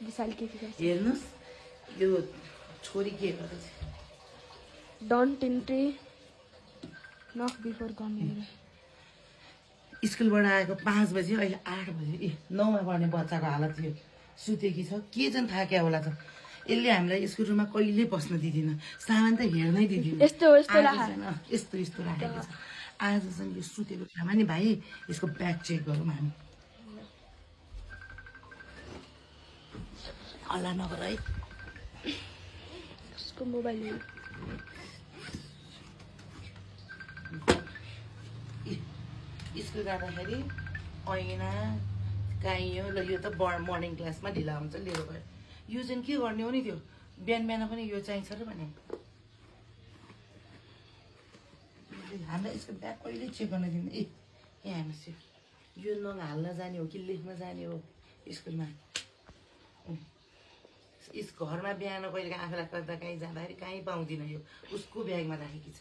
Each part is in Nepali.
विशाल के गर्छ हेर्नुस् यो छोरी के गर्दैछ don't entry knock before coming स्कुलबाट आएको 5 बजे अहिले 8 बजे 9 मा पढ्ने बच्चाको हालत यो सुतेकी छ के चाहिँ थाक्या होला त यसले हामीलाई स्कुल रुममा कहिले बस्न दिदिन सामान त हेर्नै दिदिन यस्तो यस्तो राखेको छ आज चाहिँ यो सुतेको ठाउँमा नि भाइ यसको ब्याग चेक गरौँ हामी हल्ला नगर है उसको मोबाइल स्कुल जाँदाखेरि ऐना काइयो ल यो त मर्निङ क्लासमा ढिला हुन्छ लिएर गयो यो चाहिँ के गर्ने हो नि त्यो बिहान बिहान पनि यो चाहिन्छ र भने हामीलाई यसको ब्याग कहिले चेक गर्न दिँदैन यहाँ हेर्नुहोस् यो नङ हाल्न जाने हो कि लेख्न जाने हो स्कुलमा घरमा बिहान कहिले आफूलाई कता कहीँ जाँदाखेरि कहीँ पाउँदिन यो उसको ब्यागमा राखेकी छ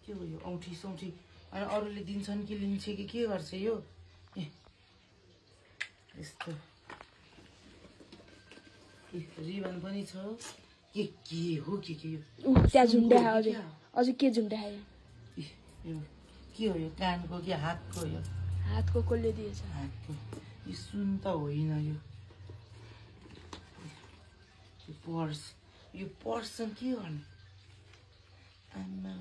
के हो यो औँठी सौठी अनि अरूले दिन्छन् कि लिन्छ कि के गर्छ यो यस्तो रिबन पनि छ के हो के यो त्यहाँ झुन्ड्यायो अझै के झुन्ड्यायो के हो यो कानको कि हातको यो हातको कसले दिएछ हातको यो सुन त होइन यो पर्स चाहिँ के गर्ने आमा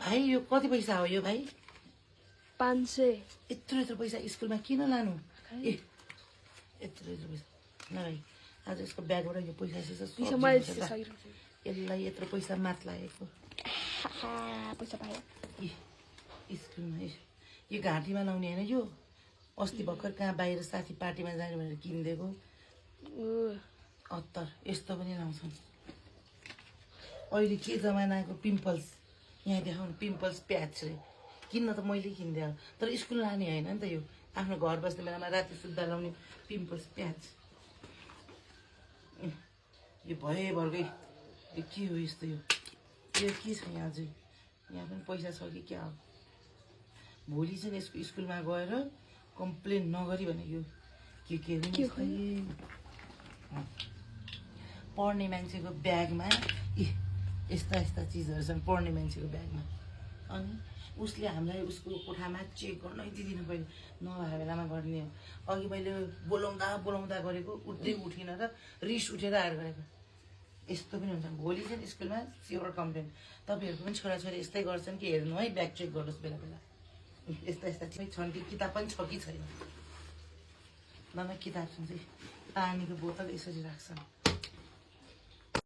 भाइ यो कति पैसा हो यो भाइ 500 यत्रो पैसा स्कुलमा किन लानु यत्रो पैसा न भाइ आज यसको ब्यागबाट यो पैसा यसलाई यत्रो पैसा मात लागेको पैसा पायो स्कुलमा यो घाँटीमा लाउने होइन यो अस्ति भर्खर कहाँ बाहिर साथी पार्टीमा जाने भनेर किनिदिएको अत्तर यस्तो पनि लाउँछन् अहिले के जमानाको पिम्पल्स यहाँ देखाउनु पिम्पल्स प्याच रे किन्न त मैले किनिदिएँ तर स्कुल लाने होइन नि त यो आफ्नो घर बस्ने बेलामा राति सुत्दा लाउने पिम्पल्स प्याच यो भएभरकै यो के हो यस्तो यो के छ यहाँ अझै यहाँ पनि पैसा छ कि क्या हो भोलि चाहिँ यसको स्कुलमा गएर कम्प्लेन नगरी भने यो के पढ्ने मान्छेको ब्यागमा यस्ता चिजहरू छन् पढ्ने मान्छेको ब्यागमा अनि उसले हामीलाई उसको कोठामा चेक गर्नै दिदिनँ पहिले नभएको बेलामा गर्ने अघि मैले बोलाउँदा गरेको उठ्दै उठिन र रिस उठेर आएर गरेको यस्तो पनि हुन्छ भोलि चाहिँ स्कुलमा स्योर कम्प्लेन तपाईँहरूको पनि छोराछोरी यस्तै गर्छन् कि हेर्नु है ब्याग चेक गर्नुहोस् बेला बेला यस्ता छन् कि किताब पनि छ कि छैन किताब छन् चाहिँ पानीको बोतल यसरी राख्छन्